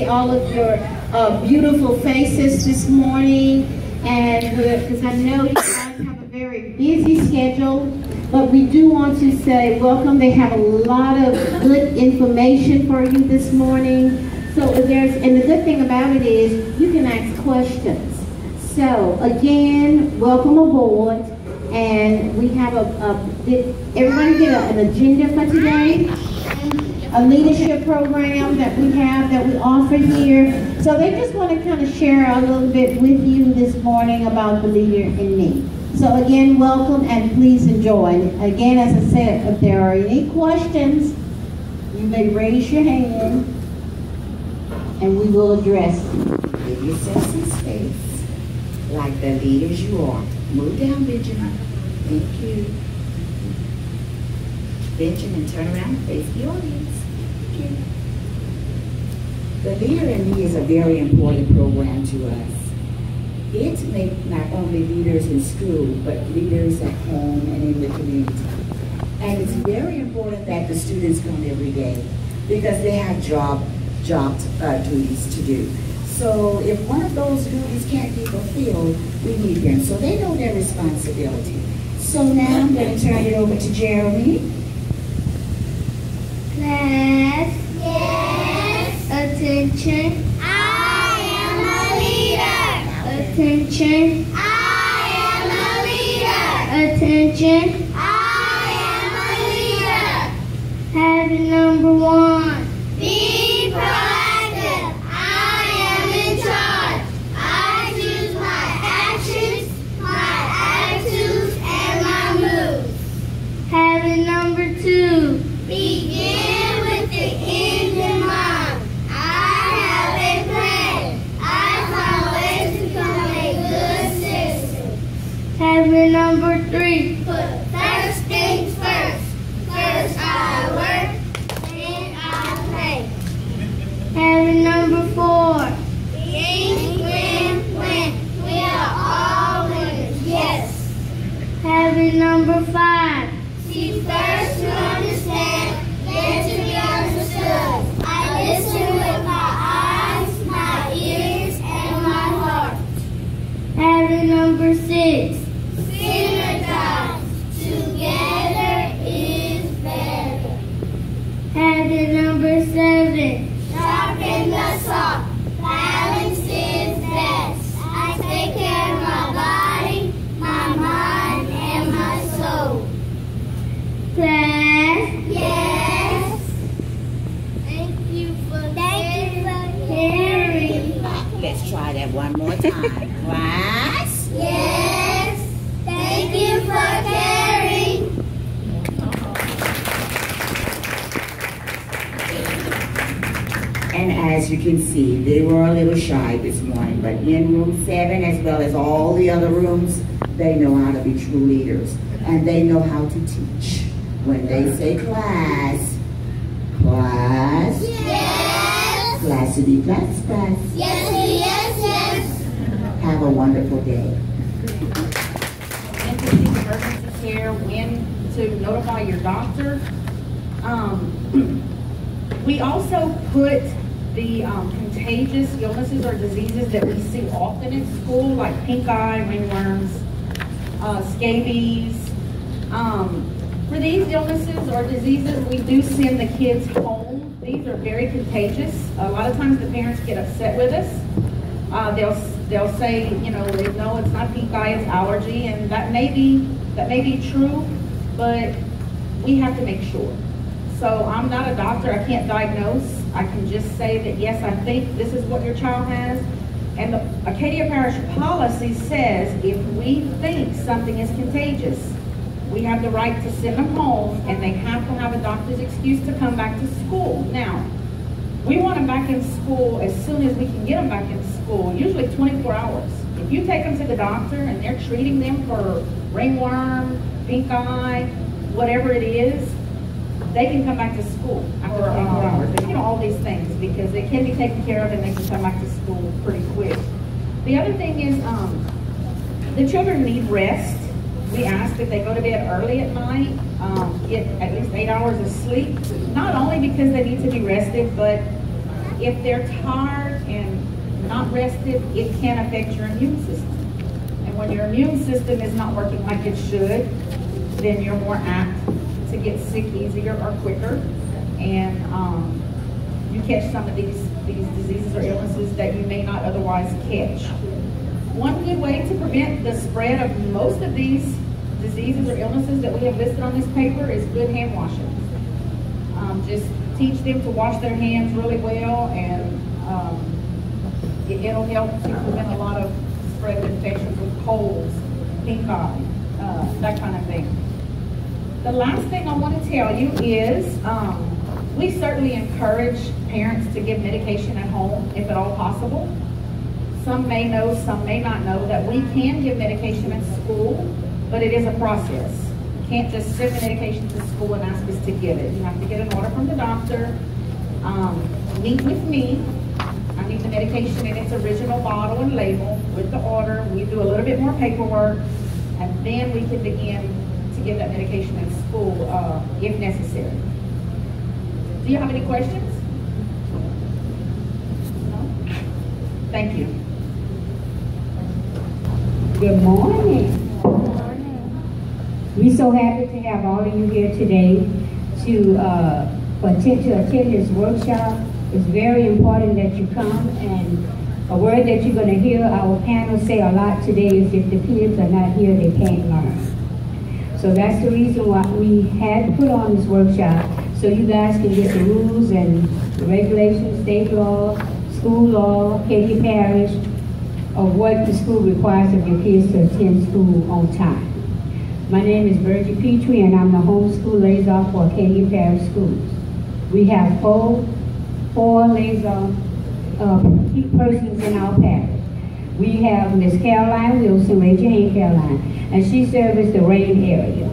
all of your beautiful faces this morning, and because I know you guys have a very busy schedule, but we do want to say welcome. They have a lot of good information for you this morning. So and the good thing about it is you can ask questions. So again, welcome aboard. And we have did everybody get an agenda for today? A leadership program that we offer here. So they just want to kind of share a little bit with you this morning about the leader in me. So again, welcome and please enjoy. Again, as I said, if there are any questions, you may raise your hand and we will address them. Give yourself some space, like the leaders you are. Move down, Benjamin. Thank you. Benjamin, turn around and face the audience. Thank you. The Leader in Me is a very important program to us. It makes not only leaders in school, but leaders at home and in the community. And it's very important that the students come every day because they have job duties to do. So if one of those duties can't be fulfilled, we need them. So they know their responsibility. So now I'm going to turn it over to Jeremy. Class. Yes. Attention. I am a leader. Attention. I am a leader. Attention. I am a leader. Habit number 1. Be proactive. I am in charge. I choose my actions, my attitudes, and my moves. Habit number 2. Begin with the end in mind. I have a plan. I find ways to become a good citizen. Habit number 3. Put first things first. First I work, then I play. Habit number 4. Think, win. We are all winners. Yes. Habit number 5. See first to understand, then to be understood. I listen with my eyes, my ears, and my heart. Habit number 6. Synergize. Together is better. Habit number 7. Sharpen the saw. Balance is best. I take care of my body, my mind, and my soul. Class. Yes. Thank you for caring. Let's try that one more time. Class. Yes. Thank you for caring. And as you can see, they were a little shy this morning, but in room 7, as well as all the other rooms, they know how to be true leaders. And they know how to teach. When they say class, class, Yes. classity, class. Yes. Have a wonderful day. When to seek emergency care, when to notify your doctor. We also put the contagious illnesses or diseases that we see often in school, like pink eye, ringworms, scabies. For these illnesses or diseases, we do send the kids home. These are very contagious. A lot of times the parents get upset with us. They'll say, you know, no, it's not pink eye, it's allergy, and that may be true, but we have to make sure. So I'm not a doctor, I can't diagnose. I can just say that yes, I think this is what your child has. And the Acadia Parish policy says if we think something is contagious, we have the right to send them home, and they have to have a doctor's excuse to come back to school. Now, we want them back in school as soon as we can get them back in school, usually 24 hours. If you take them to the doctor and they're treating them for ringworm, pink eye, whatever it is, they can come back to school after 24 hours. You know, all these things, because they can be taken care of and they can come back to school pretty quick. The other thing is the children need rest. We ask that they go to bed early at night, get at least 8 hours of sleep, not only because they need to be rested, but If they're tired and not rested, it can affect your immune system. And when your immune system is not working like it should, then you're more apt to get sick easier or quicker. And you catch some of these diseases or illnesses that you may not otherwise catch. One good way to prevent the spread of most of these diseases or illnesses that we have listed on this paper is good hand washing. Just teach them to wash their hands really well, and it'll help to prevent a lot of spread of infections with colds, pink eye, that kind of thing. The last thing I want to tell you is we certainly encourage parents to give medication at home if at all possible. Some may know, some may not know that we can give medication at school, but it is a process. You can't just send the medication to school and ask us to give it. You have to get an order from the doctor, meet with me. I need the medication in its original bottle and label with the order. We do a little bit more paperwork, and then we can begin to give that medication at school if necessary. Do you have any questions? No? Thank you. Good morning. We're so happy to have all of you here today to attend this workshop. It's very important that you come, and a word that you're going to hear our panel say a lot today is if the kids are not here, they can't learn. So that's the reason why we had to put on this workshop, so you guys can get the rules and the regulations, state law, school law, Katy Parish, of what the school requires of your kids to attend school on time. My name is Virgie Petrie, and I'm the homeschool liaison for Katy Parish Schools. We have four liaison persons in our parish. We have Miss Caroline Wilson, raise your hand, Caroline, and she serves the Rain area.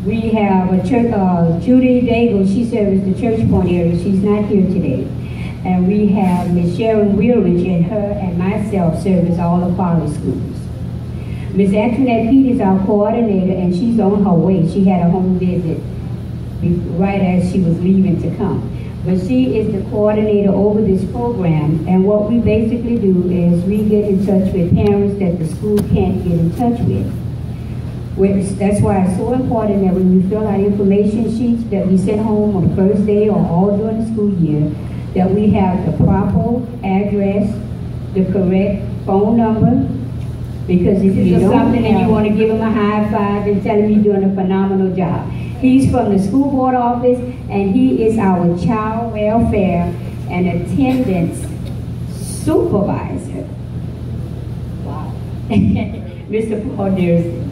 We have a church, Judy Daigle, she serves the Church Point area. She's not here today. And we have Miss Sharon Wheelridge, and her and myself service all the quality schools. Miss Antoinette Pete is our coordinator, and she's on her way. She had a home visit right as she was leaving to come. But she is the coordinator over this program, and what we basically do is we get in touch with parents that the school can't get in touch with. That's why it's so important that when you fill out information sheets that we send home on the first day or all during the school year, that we have the proper address, the correct phone number, because if you do something and you want to give him a high five and tell him you're doing a phenomenal job. He's from the school board office, and he is our child welfare and attendance supervisor. Wow. Mr. Paul Dearson.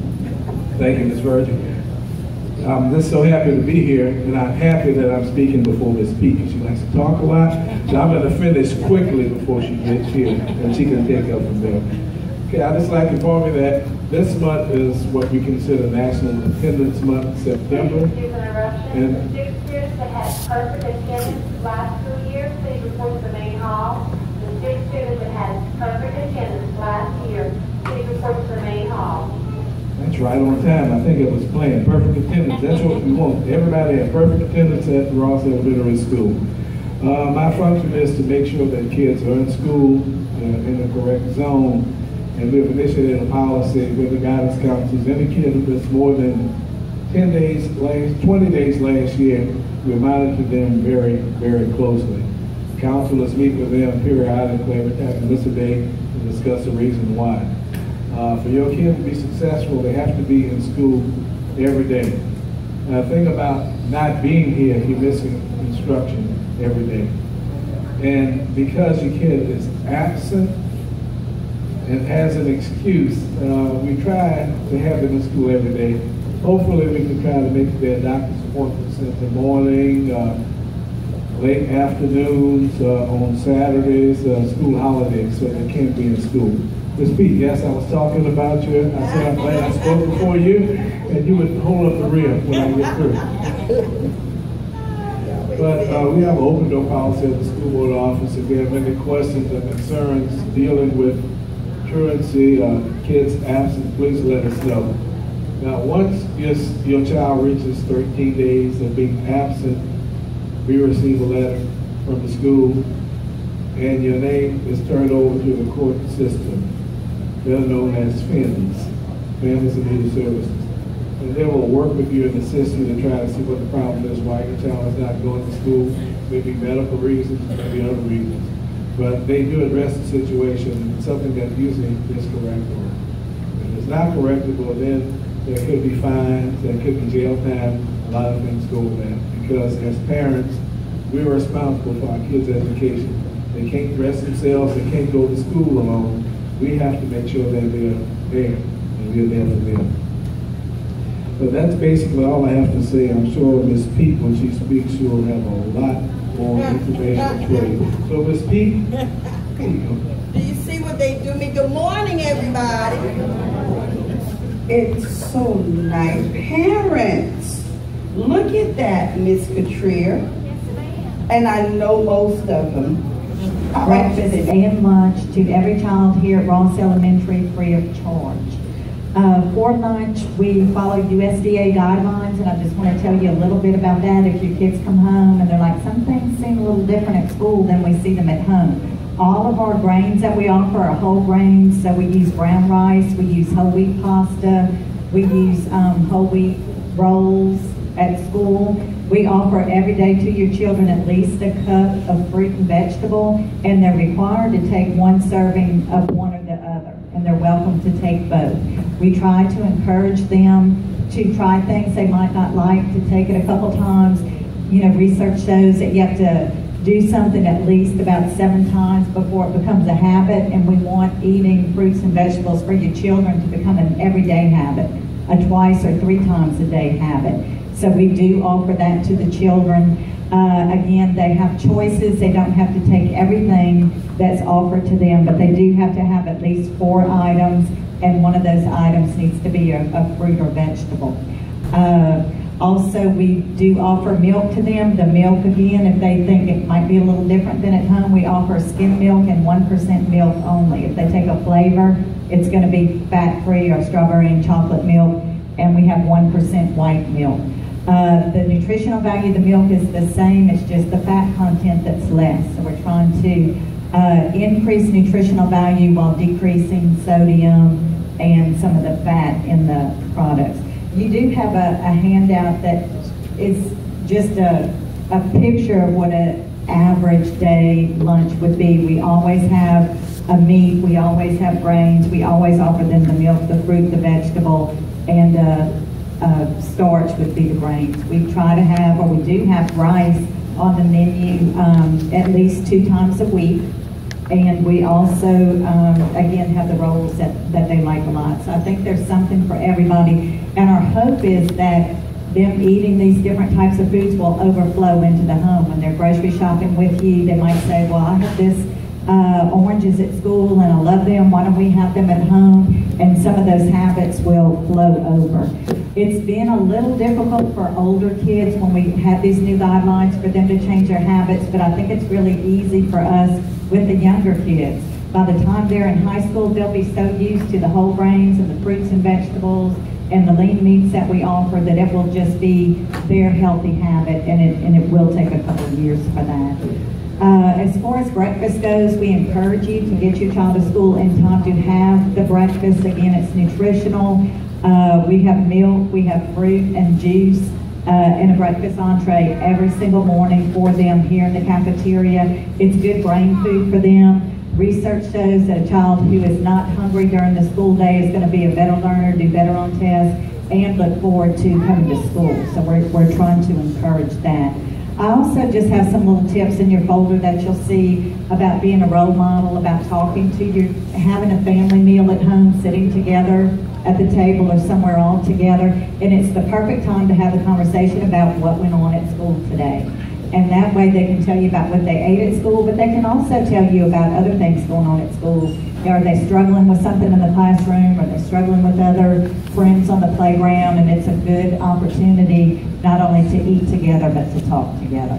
Thank you, Ms. Virgin. I'm just so happy to be here, and I'm happy that I'm speaking before Ms. Peake. She likes to talk a lot, so I'm going to finish quickly before she gets here, and she can take up from there. Okay, I'd just like to inform you that this month is what we consider National Attendance Month, September. And six students that had perfect attendance last school year, please report to the main hall. The six students that had perfect attendance last year, please report to the main hall. that's right on time. I think it was planned. Perfect attendance. That's what we want. Everybody had perfect attendance at Ross Elementary School. My function is to make sure that kids are in school in the correct zone. And we've initiated a policy with the guidance counselors. Any kid who missed more than 20 days last year, we monitor them very, very closely. Counselors meet with them periodically every time they miss a day to discuss the reason why. For your kid to be successful, they have to be in school every day. Now, the thing about not being here, you're missing instruction every day. And because your kid is absent and has an excuse, we try to have them in school every day. Hopefully we can try to make their doctor's appointments in the morning, late afternoons, on Saturdays, school holidays, so they can be in school. Ms. Pete, yes, I was talking about you. I said I'm glad I spoke before you, and you would hold up the rear when I get through. But we have an open door policy at the school board office. If you have any questions or concerns dealing with truancy, kids absent, please let us know. Now, once your child reaches 13 days of being absent, we receive a letter from the school and your name is turned over to the court system. They're known as FINS, Families and Needy Services. And they will work with you and assist you to try to see what the problem is, why your child is not going to school, maybe medical reasons, maybe other reasons. But they do address the situation, something that usually is correctable. If it's not correctable, then there could be fines, there could be jail time, a lot of things go with that. Because as parents, we're responsible for our kids' education. They can't dress themselves, they can't go to school alone. We have to make sure that they're there, and we're there for them. So that's basically all I have to say. I'm sure Ms. Pete, when she speaks, she will have a lot more information for you. So Ms. Pete, there you go. Do you see what they do me? Good morning, everybody. It's so nice. Parents, look at that, Miss Katria. And I know most of them. Breakfast and lunch to every child here at Ross Elementary free of charge. For lunch, we follow USDA guidelines, and I just want to tell you a little bit about that. If your kids come home and they're like, some things seem a little different at school than we see them at home. All of our grains that we offer are whole grains, so we use brown rice, we use whole wheat pasta, we use whole wheat rolls at school. We offer every day to your children at least a cup of fruit and vegetable, and they're required to take one serving of one or the other, and they're welcome to take both. We try to encourage them to try things they might not like, to take it a couple times. You know, research shows that you have to do something at least about 7 times before it becomes a habit, and we want eating fruits and vegetables for your children to become an everyday habit, a twice or 3 times a day habit. So we do offer that to the children. Again, they have choices. They don't have to take everything that's offered to them, but they do have to have at least 4 items, and one of those items needs to be a fruit or vegetable. Also, we do offer milk to them. The milk, again, if they think it might be a little different than at home, we offer skim milk and 1% milk only. If they take a flavor, it's going to be fat-free or strawberry and chocolate milk, and we have 1% white milk. The nutritional value of the milk is the same, it's just the fat content that's less. So we're trying to increase nutritional value while decreasing sodium and some of the fat in the products. You do have a handout that is just a picture of what an average day lunch would be. We always have a meat, we always have grains, we always offer them the milk, the fruit, the vegetable, and starch would be the grains. We try to have, or we do have rice on the menu at least 2 times a week. And we also, again, have the rolls that they like a lot. So I think there's something for everybody. And our hope is that them eating these different types of foods will overflow into the home. When they're grocery shopping with you, they might say, well, I have this oranges at school and I love them, why don't we have them at home? And some of those habits will flow over. It's been a little difficult for older kids when we have these new guidelines for them to change their habits, but I think it's really easy for us with the younger kids. By the time they're in high school, they'll be so used to the whole grains and the fruits and vegetables and the lean meats that we offer that it will just be their healthy habit, and it will take a couple of years for that. As far as breakfast goes, we encourage you to get your child to school in time to have the breakfast. Again, it's nutritional. We have milk, we have fruit and juice, and a breakfast entree every single morning for them here in the cafeteria. It's good brain food for them. Research shows that a child who is not hungry during the school day is going to be a better learner, do better on tests, and look forward to coming to school. So we're trying to encourage that. I also just have some little tips in your folder that you'll see about being a role model, about talking to having a family meal at home, sitting together at the table or somewhere all together. And it's the perfect time to have a conversation about what went on at school today. And that way they can tell you about what they ate at school, but they can also tell you about other things going on at school. Are they struggling with something in the classroom? Are they struggling with other friends on the playground? And it's a good opportunity not only to eat together, but to talk together.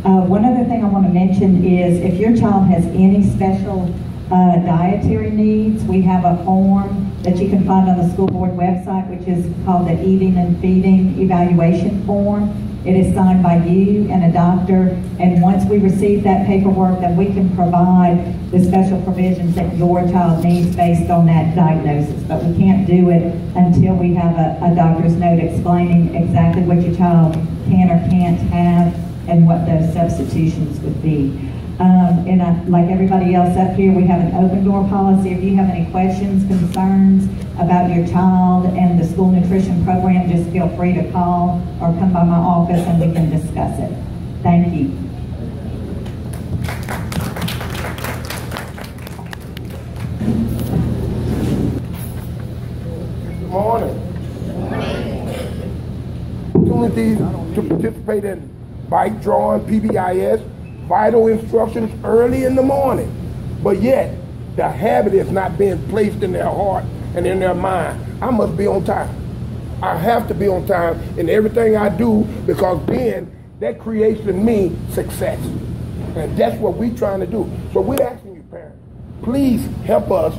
One other thing I want to mention is if your child has any special dietary needs. We have a form that you can find on the school board website, which is called the Eating and Feeding Evaluation Form. It is signed by you and a doctor, and once we receive that paperwork, then we can provide the special provisions that your child needs based on that diagnosis. But we can't do it until we have a doctor's note explaining exactly what your child can or can't have and what those substitutions would be. Like everybody else up here, we have an open door policy. If you have any questions, concerns about your child and the school nutrition program, just feel free to call or come by my office and we can discuss it. Thank you. Good morning. Opportunities to participate in bike drawing, PBIS, vital instructions early in the morning, but yet the habit is not being placed in their heart and in their mind. I must be on time. I have to be on time in everything I do, because then that creates in me success. And that's what we're trying to do. So we're asking you, parents, please help us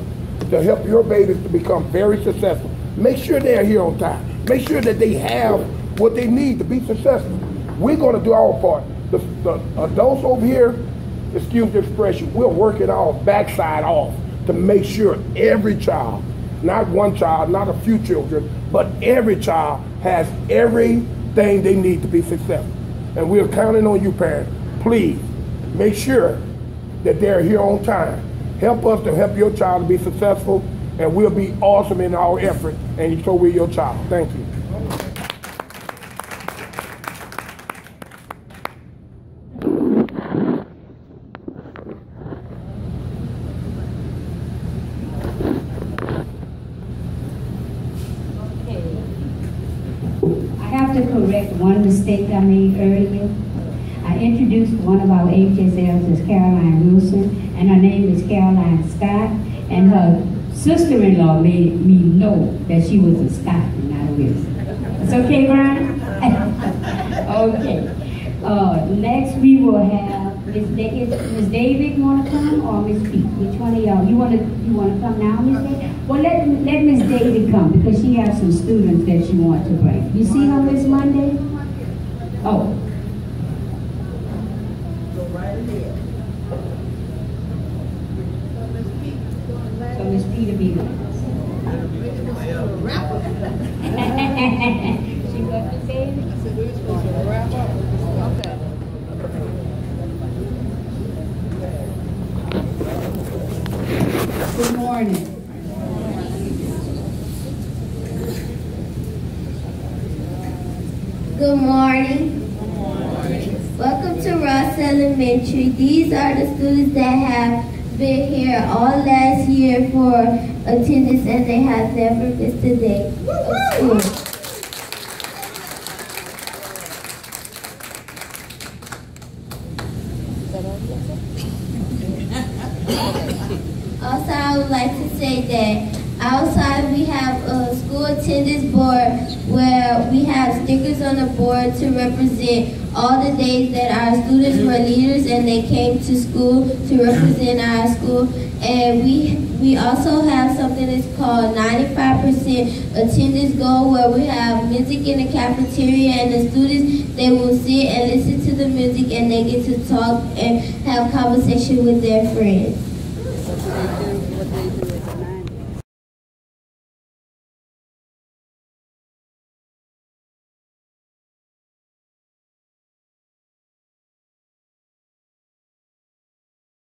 to help your babies to become very successful. Make sure they're here on time. Make sure that they have what they need to be successful. We're going to do our part. The adults over here, excuse the expression, we're working our backside off to make sure every child, not one child, not a few children, but every child has everything they need to be successful. And we're counting on you, parents. Please make sure that they're here on time. Help us to help your child to be successful, and we'll be awesome in our effort, and so will your child. Thank you. To correct one mistake I made earlier. I introduced one of our HSLs as Caroline Wilson, and her name is Caroline Scott, and her sister-in-law made me know that she was a Scott and not a Wilson. It's okay, Brian? Okay. Next we will have Miss David want to come, or Miss Pete? Which one of y'all? You want to come now, Miss David? Well, let Miss David come, because she has some students that she wants to bring. You see her Miss Monday? Oh. Go right ahead. So Miss Pete will be with us. She got the baby? I said we're supposed to wrap up. Okay. Good morning. Good morning. Welcome to Ross Elementary. These are the students that have been here all last year for attendance, and they have never missed a day of school. Also, I would like to say that outside we have a school attendance board where we have stickers on the board to represent all the days that our students were leaders and they came to school to represent our school. And we also have something that's called 95% attendance goal, where we have music in the cafeteria, and the students, they will sit and listen to the music, and they get to talk and have conversation with their friends.